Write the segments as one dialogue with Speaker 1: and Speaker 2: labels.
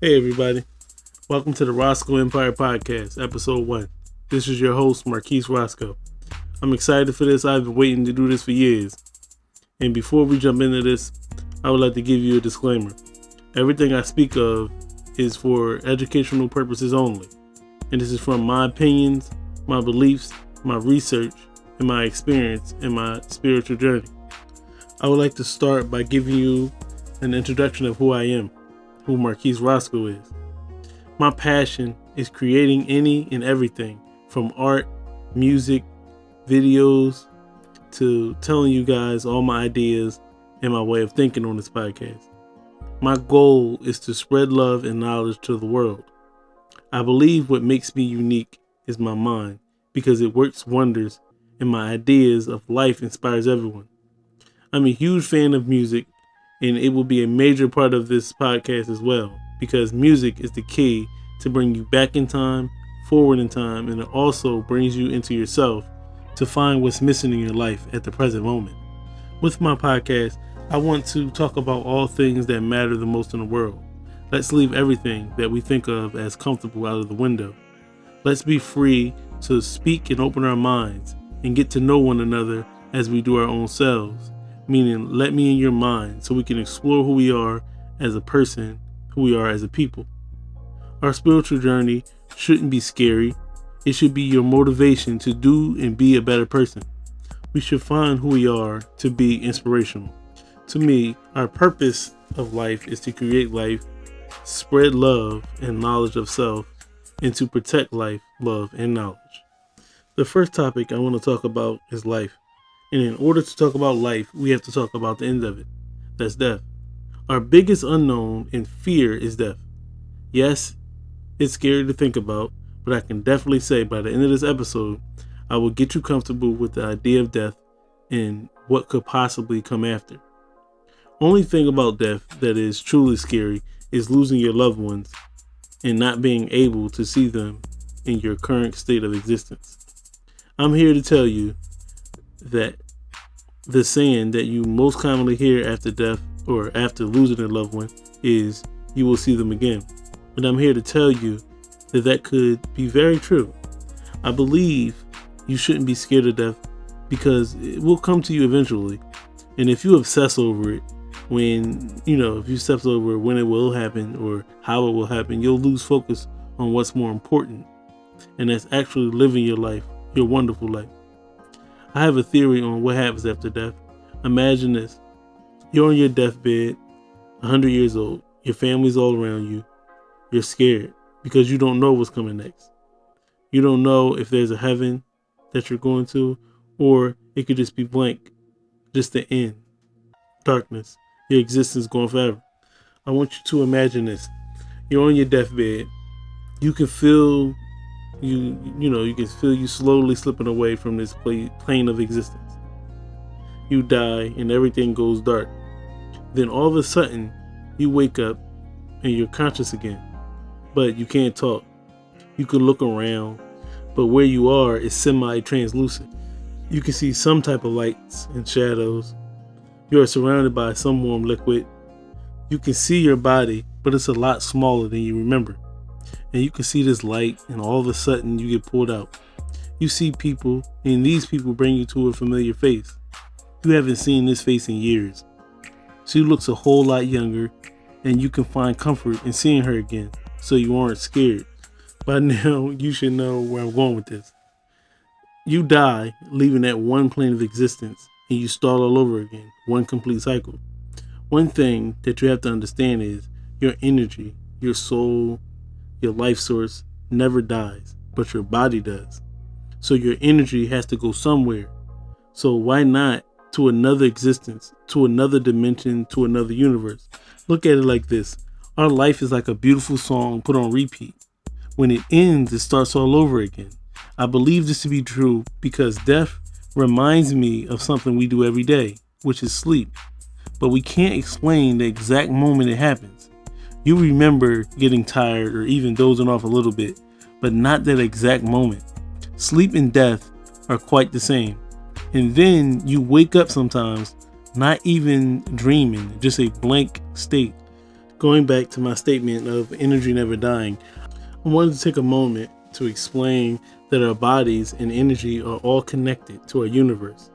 Speaker 1: Hey everybody, welcome to the Roscoe Empire Podcast, Episode 1. This is your host, Marquise Roscoe. I'm excited for this. I've been waiting to do this for years. And before we jump into this, I would like to give you a disclaimer. Everything I speak of is for educational purposes only. And this is from my opinions, my beliefs, my research, and my experience in my spiritual journey. I would like to start by giving you an introduction of who I am, who Marquise Roscoe is. My passion is creating any and everything from art, music, videos, to telling you guys all my ideas and my way of thinking on this podcast. My goal is to spread love and knowledge to the world. I believe what makes me unique is my mind, because it works wonders and my ideas of life inspires everyone. I'm a huge fan of music, and it will be a major part of this podcast as well, because music is the key to bring you back in time, forward in time, and it also brings you into yourself to find what's missing in your life at the present moment. With my podcast, I want to talk about all things that matter the most in the world. Let's leave everything that we think of as comfortable out of the window. Let's be free to speak and open our minds and get to know one another as we do our own selves. Meaning, let me in your mind so we can explore who we are as a person, who we are as a people. Our spiritual journey shouldn't be scary. It should be your motivation to do and be a better person. We should find who we are to be inspirational. To me, our purpose of life is to create life, spread love and knowledge of self, and to protect life, love, and knowledge. The first topic I want to talk about is life. And in order to talk about life, we have to talk about the end of it. That's death. Our biggest unknown and fear is death. Yes, it's scary to think about, but I can definitely say by the end of this episode, I will get you comfortable with the idea of death and what could possibly come after. Only thing about death that is truly scary is losing your loved ones and not being able to see them in your current state of existence. I'm here to tell you that the saying that you most commonly hear after death or after losing a loved one is you will see them again. But I'm here to tell you that could be very true. I believe you shouldn't be scared of death because it will come to you eventually. And if you obsess over it, if you obsess over when it will happen or how it will happen, you'll lose focus on what's more important. And that's actually living your life, your wonderful life. I have a theory on what happens after death. Imagine this. You're on your deathbed, 100 years old. Your family's all around you. You're scared because you don't know what's coming next. You don't know if there's a heaven that you're going to, or it could just be blank, just the end, darkness, your existence gone forever. I want you to imagine this. You're on your deathbed. You can feel you can feel you slowly slipping away from this plane of existence. You die and everything goes dark. Then all of a sudden, you wake up and you're conscious again, but you can't talk. You can look around, but where you are is semi-translucent. You can see some type of lights and shadows. You are surrounded by some warm liquid. You can see your body, but it's a lot smaller than you remember. And you can see this light, and all of a sudden you get pulled out. You see people, and these people bring you to a familiar face. You haven't seen this face in years. She looks a whole lot younger, and you can find comfort in seeing her again, so you aren't scared. By now, you should know where I'm going with this. You die, leaving that one plane of existence, and you start all over again, one complete cycle. One thing that you have to understand is your energy, your soul, your life source never dies, but your body does. So your energy has to go somewhere. So why not to another existence, to another dimension, to another universe? Look at it like this. Our life is like a beautiful song put on repeat. When it ends, it starts all over again. I believe this to be true because death reminds me of something we do every day, which is sleep. But we can't explain the exact moment it happens. You remember getting tired or even dozing off a little bit, but not that exact moment. Sleep and death are quite the same. And then you wake up sometimes, not even dreaming, just a blank state. Going back to my statement of energy never dying, I wanted to take a moment to explain that our bodies and energy are all connected to our universe.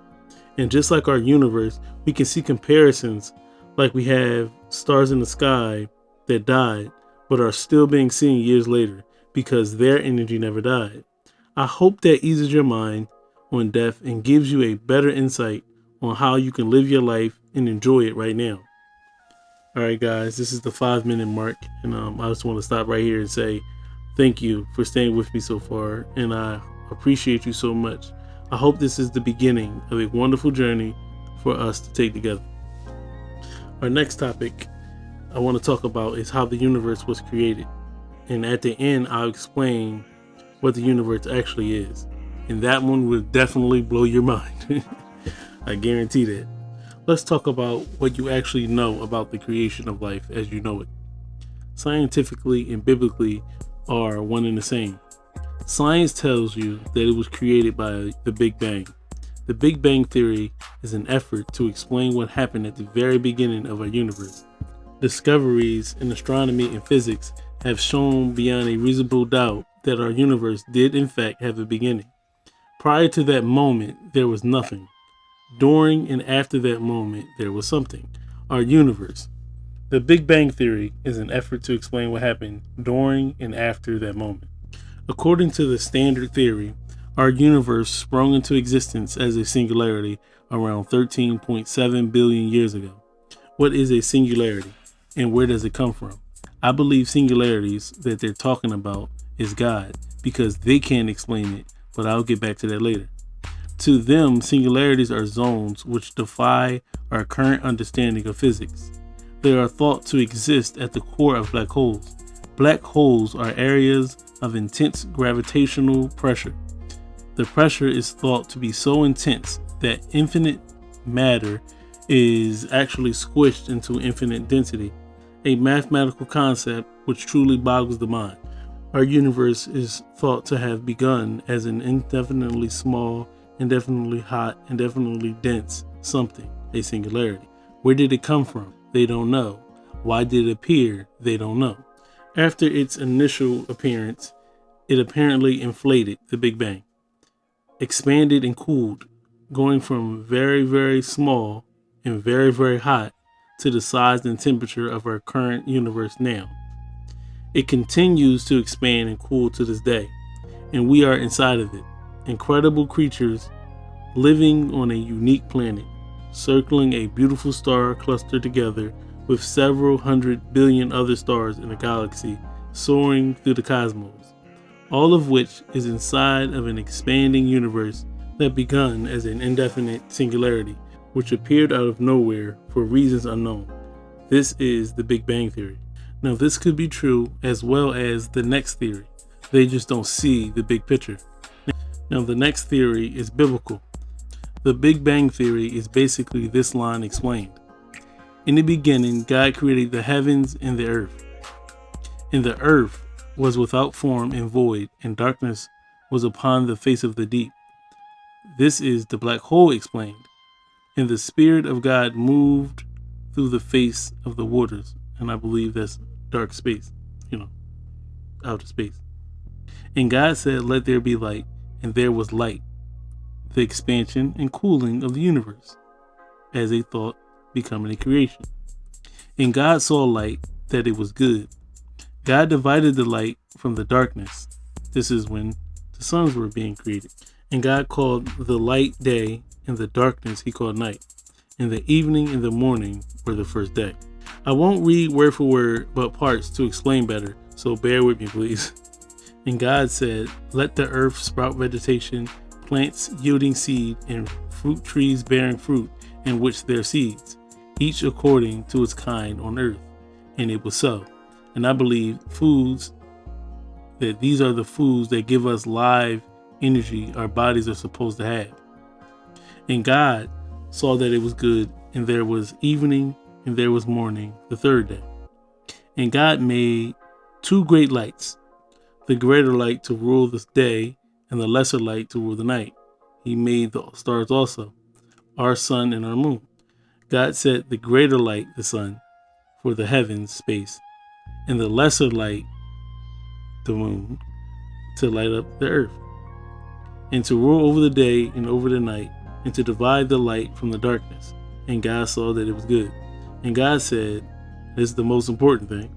Speaker 1: And just like our universe, we can see comparisons, like we have stars in the sky that died but are still being seen years later because their energy never died. I hope that eases your mind on death and gives you a better insight on how you can live your life and enjoy it right now. All right, guys, this is the 5-minute mark, and I just want to stop right here and say thank you for staying with me so far, and I appreciate you so much. I hope this is the beginning of a wonderful journey for us to take together. Our next topic I want to talk about is how the universe was created, and at the end I'll explain what the universe actually is, and that one will definitely blow your mind. I guarantee that. Let's talk about what you actually know about the creation of life as you know it. Scientifically and biblically are one and the same. Science tells you that it was created by the Big Bang. The Big Bang Theory is an effort to explain what happened at the very beginning of our universe. Discoveries in astronomy and physics have shown beyond a reasonable doubt that our universe did in fact have a beginning. Prior to that moment, there was nothing. During and after that moment, there was something. Our universe. The Big Bang Theory is an effort to explain what happened during and after that moment. According to the standard theory, our universe sprung into existence as a singularity around 13.7 billion years ago. What is a singularity, and where does it come from? I believe singularities that they're talking about is God, because they can't explain it, but I'll get back to that later. To them, singularities are zones which defy our current understanding of physics. They are thought to exist at the core of black holes. Black holes are areas of intense gravitational pressure. The pressure is thought to be so intense that infinite matter is actually squished into infinite density, a mathematical concept which truly boggles the mind. Our universe is thought to have begun as an indefinitely small, indefinitely hot, indefinitely dense something, a singularity. Where did it come from? They don't know. Why did it appear? They don't know. After its initial appearance, it apparently inflated, the Big Bang, expanded and cooled, going from very, very small and very, very hot to the size and temperature of our current universe now. It continues to expand and cool to this day, and we are inside of it. Incredible creatures living on a unique planet, circling a beautiful star clustered together with several 100 billion other stars in a galaxy soaring through the cosmos, all of which is inside of an expanding universe that begun as an indefinite singularity, which appeared out of nowhere for reasons unknown. This is the Big Bang Theory. Now, this could be true as well as the next theory. They just don't see the big picture. Now, the next theory is biblical. The Big Bang Theory is basically this line explained. In the beginning, God created the heavens and the earth. And the earth was without form and void, and darkness was upon the face of the deep. This is the black hole explained. And the Spirit of God moved through the face of the waters. And I believe that's dark space, outer space. And God said, "Let there be light," and there was light. The expansion and cooling of the universe as a thought becoming a creation. And God saw light, that it was good. God divided the light from the darkness. This is when the suns were being created. And God called the light day, and the darkness he called night. And the evening and the morning were the first day. I won't read word for word, but parts to explain better, so bear with me, please. And God said, "Let the earth sprout vegetation, plants yielding seed, and fruit trees bearing fruit, in which their seeds, each according to its kind on earth." And it was so. And I believe that these are the foods that give us live energy our bodies are supposed to have. And God saw that it was good, and there was evening, and there was morning, the third day. And God made two great lights, the greater light to rule the day, and the lesser light to rule the night. He made the stars also, our sun and our moon. God set the greater light, the sun, for the heavens, space, and the lesser light, the moon, to light up the earth, and to rule over the day and over the night, and to divide the light from the darkness. And God saw that it was good. And God said, this is the most important thing,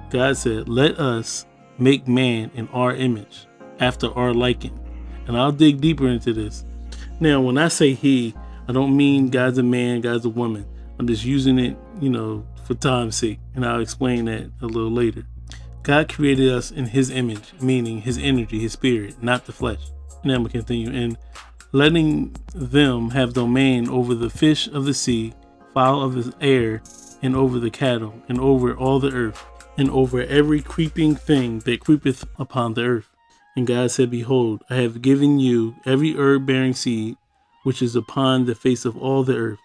Speaker 1: God said, let us make man in our image, after our liking. And I'll dig deeper into this. Now, when I say he, I don't mean God's a man, God's a woman. I'm just using it, for time's sake. And I'll explain that a little later. God created us in his image, meaning his energy, his spirit, not the flesh. Now I'm going to continue. And letting them have domain over the fish of the sea, fowl of the air, and over the cattle, and over all the earth, and over every creeping thing that creepeth upon the earth. And God said, behold, I have given you every herb-bearing seed, which is upon the face of all the earth,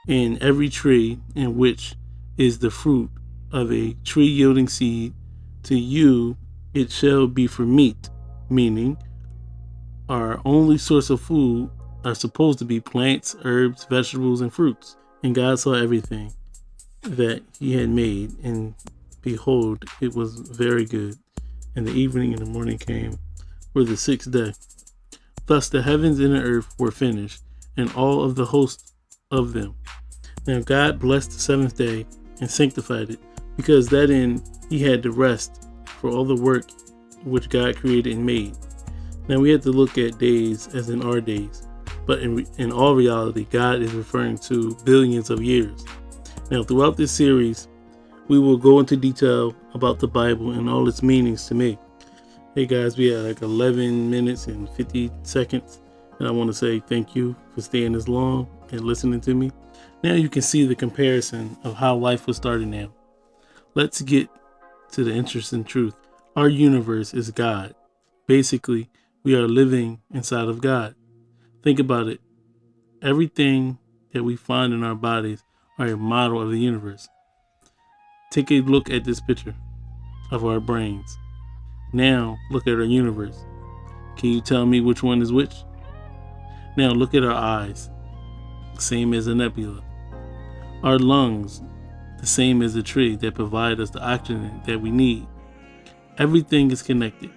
Speaker 1: and every tree in which is the fruit of a tree yielding seed. To you it shall be for meat, meaning our only source of food are supposed to be plants, herbs, vegetables, and fruits. And God saw everything that he had made, and behold, it was very good. And the evening and the morning came for the sixth day. Thus the heavens and the earth were finished, and all of the host of them. Now God blessed the seventh day and sanctified it, because therein he had to rest for all the work which God created and made. Now we have to look at days as in our days, but in all reality, God is referring to billions of years. Now throughout this series, we will go into detail about the Bible and all its meanings to me. Hey guys, we had like 11 minutes and 50 seconds, and I want to say thank you for staying this long and listening to me. Now you can see the comparison of how life was started now. Let's get to the interesting truth. Our universe is God. Basically, we are living inside of God. Think about it. Everything that we find in our bodies are a model of the universe. Take a look at this picture of our brains. Now look at our universe. Can you tell me which one is which? Now look at our eyes. Same as a nebula. Our lungs, the same as a tree that provide us the oxygen that we need. Everything is connected.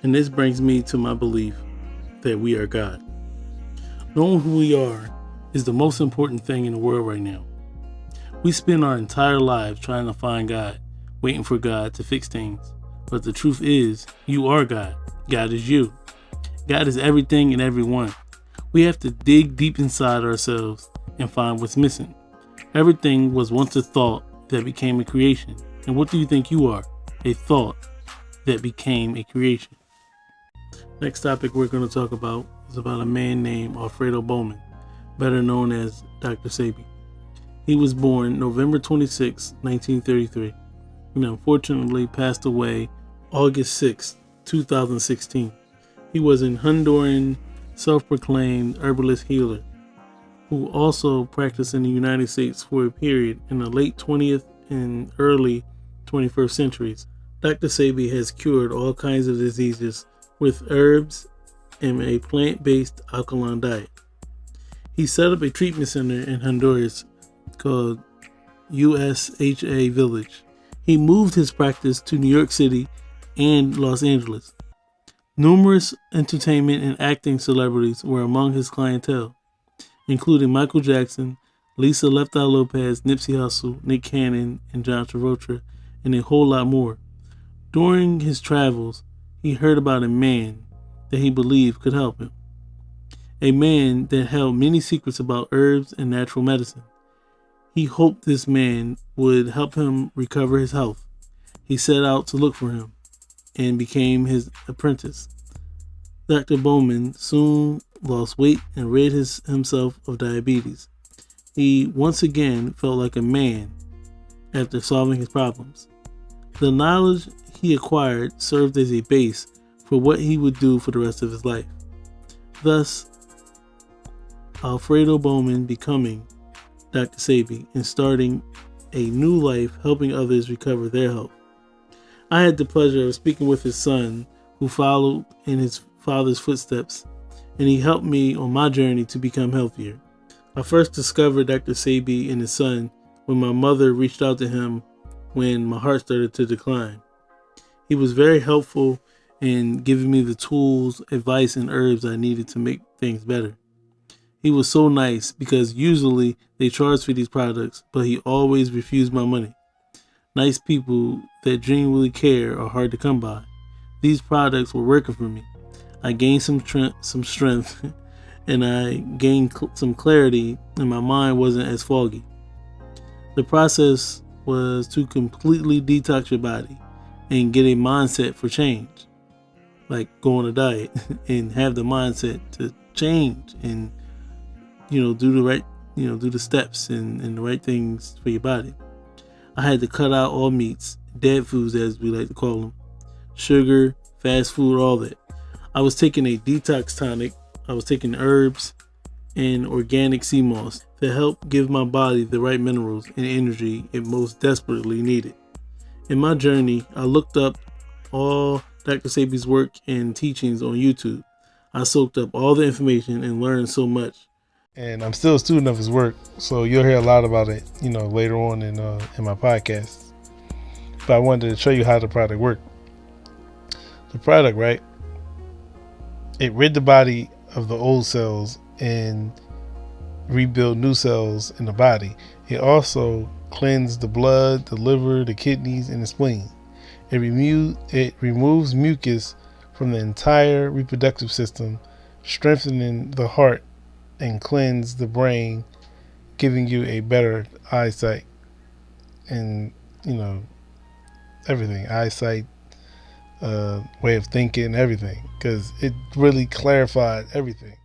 Speaker 1: And this brings me to my belief that we are God. Knowing who we are is the most important thing in the world right now. We spend our entire lives trying to find God, waiting for God to fix things. But the truth is, you are God. God is you. God is everything and everyone. We have to dig deep inside ourselves and find what's missing. Everything was once a thought that became a creation. And what do you think you are? A thought that became a creation. Next topic we're going to talk about is about a man named Alfredo Bowman, better known as Dr. Sebi. He was born November 26, 1933, and unfortunately passed away August 6, 2016. He was an Honduran self-proclaimed herbalist healer who also practiced in the United States for a period in the late 20th and early 21st centuries. Dr. Sebi has cured all kinds of diseases with herbs and a plant-based alkaline diet. He set up a treatment center in Honduras called USHA Village. He moved his practice to New York City and Los Angeles. Numerous entertainment and acting celebrities were among his clientele, including Michael Jackson, Lisa Left Eye Lopez, Nipsey Hussle, Nick Cannon, and John Travolta, and a whole lot more. During his travels, he heard about a man that he believed could help him. A man that held many secrets about herbs and natural medicine. He hoped this man would help him recover his health. He set out to look for him and became his apprentice. Dr. Bowman soon lost weight and rid himself of diabetes. He once again felt like a man after solving his problems. The knowledge he acquired served as a base for what he would do for the rest of his life. Thus, Alfredo Bowman becoming Dr. Sebi and starting a new life helping others recover their health. I had the pleasure of speaking with his son, who followed in his father's footsteps, and he helped me on my journey to become healthier. I first discovered Dr. Sebi and his son when my mother reached out to him when my heart started to decline. He was very helpful in giving me the tools, advice, and herbs I needed to make things better. He was so nice because usually they charge for these products, but he always refused my money. Nice people that genuinely care are hard to come by. These products were working for me. I gained some strength and I gained some clarity, and my mind wasn't as foggy. The process was to completely detox your body and get a mindset for change, like go on a diet and have the mindset to change and do the right, do the steps and the right things for your body. I had to cut out all meats, dead foods as we like to call them, sugar, fast food, all that. I was taking a detox tonic. I was taking herbs and organic sea moss to help give my body the right minerals and energy it most desperately needed. In my journey, I looked up all Dr. Sebi's work and teachings on YouTube. I soaked up all the information and learned so much.
Speaker 2: And I'm still a student of his work, so you'll hear a lot about it, later on in my podcast. But I wanted to show you how the product worked. The product, right? It rid the body of the old cells and rebuild new cells in the body. It also cleansed the blood, the liver, the kidneys, and the spleen. It removes mucus from the entire reproductive system, strengthening the heart and cleanse the brain, giving you a better eyesight and everything, eyesight, way of thinking, everything, because it really clarified everything.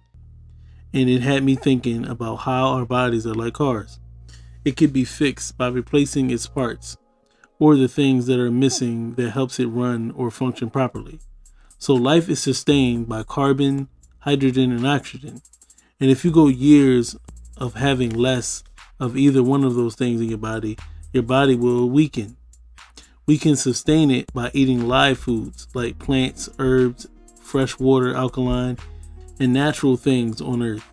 Speaker 1: And it had me thinking about how our bodies are like cars. It could be fixed by replacing its parts or the things that are missing that helps it run or function properly. So life is sustained by carbon, hydrogen, and oxygen. And if you go years of having less of either one of those things in your body will weaken. We can sustain it by eating live foods like plants, herbs, fresh water, alkaline, and natural things on earth.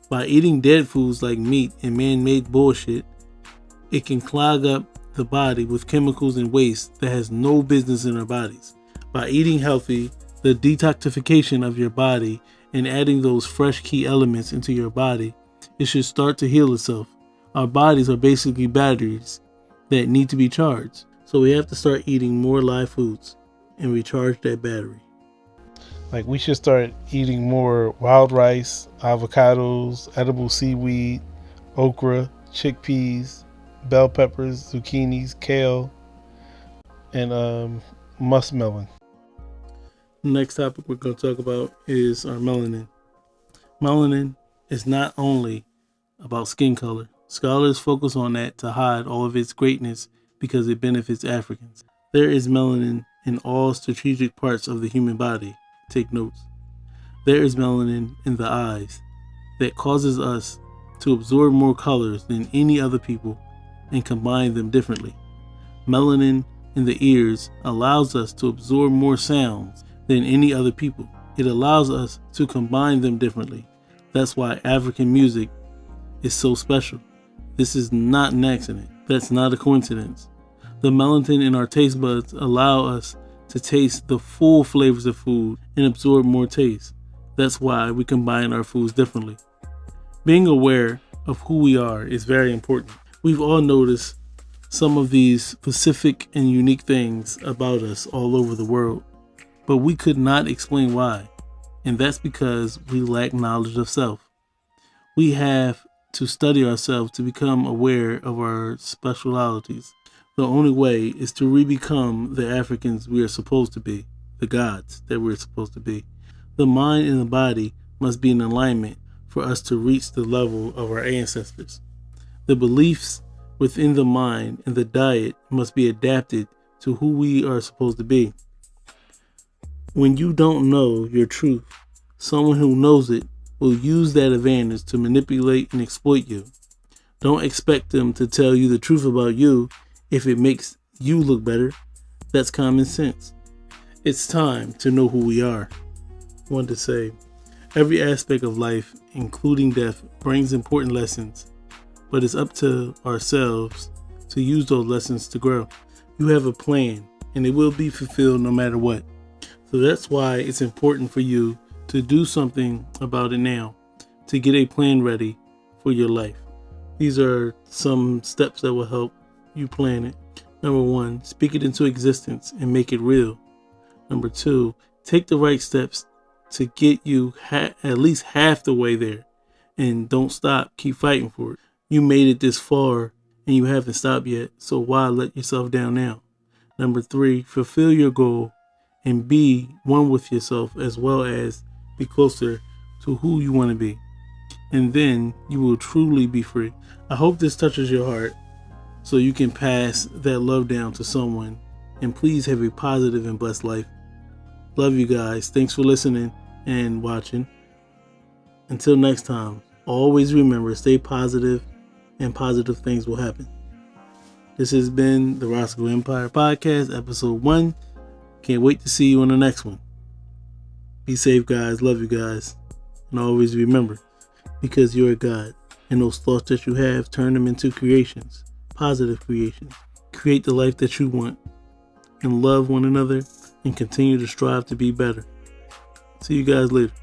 Speaker 1: By eating dead foods like meat and man-made bullshit, it can clog up the body with chemicals and waste that has no business in our bodies. By eating healthy, the detoxification of your body and adding those fresh key elements into your body, it should start to heal itself. Our bodies are basically batteries that need to be charged. So we have to start eating more live foods and recharge that battery.
Speaker 2: Like, we should start eating more wild rice, avocados, edible seaweed, okra, chickpeas, bell peppers, zucchinis, kale, and muskmelon.
Speaker 1: Next topic we're going to talk about is our melanin. Melanin is not only about skin color. Scholars focus on that to hide all of its greatness because it benefits Africans. There is melanin in all strategic parts of the human body. Take notes. There is melanin in the eyes that causes us to absorb more colors than any other people and combine them differently. Melanin in the ears allows us to absorb more sounds than any other people. It allows us to combine them differently. That's why African music is so special. This is not an accident. That's not a coincidence. The melanin in our taste buds allow us to taste the full flavors of food and absorb more taste. That's why we combine our foods differently. Being aware of who we are is very important. We've all noticed some of these specific and unique things about us all over the world, but we could not explain why, and that's because we lack knowledge of self. We have to study ourselves to become aware of our specialities. The only way is to re-become the Africans we are supposed to be, the gods that we're supposed to be. The mind and the body must be in alignment for us to reach the level of our ancestors. The beliefs within the mind and the diet must be adapted to who we are supposed to be. When you don't know your truth, someone who knows it will use that advantage to manipulate and exploit you. Don't expect them to tell you the truth about you if it makes you look better. That's common sense. It's time to know who we are. I want to say, every aspect of life, including death, brings important lessons, but it's up to ourselves to use those lessons to grow. You have a plan, and it will be fulfilled no matter what. So that's why it's important for you to do something about it now, to get a plan ready for your life. These are some steps that will help you plan it. Number 1, speak it into existence and make it real. Number 2, take the right steps to get you at least half the way there. And don't stop. Keep fighting for it. You made it this far and you haven't stopped yet. So why let yourself down now? Number 3, fulfill your goal and be one with yourself, as well as be closer to who you want to be. And then you will truly be free. I hope this touches your heart so you can pass that love down to someone. And please have a positive and blessed life. Love you guys. Thanks for listening and watching. Until next time, always remember, stay positive and positive things will happen. This has been the Roscoe Empire Podcast, episode 1. Can't wait to see you on the next one. Be safe, guys. Love you guys. And always remember, because you're a God, and those thoughts that you have, turn them into creations, positive creations. Create the life that you want, and love one another, and continue to strive to be better. See you guys later.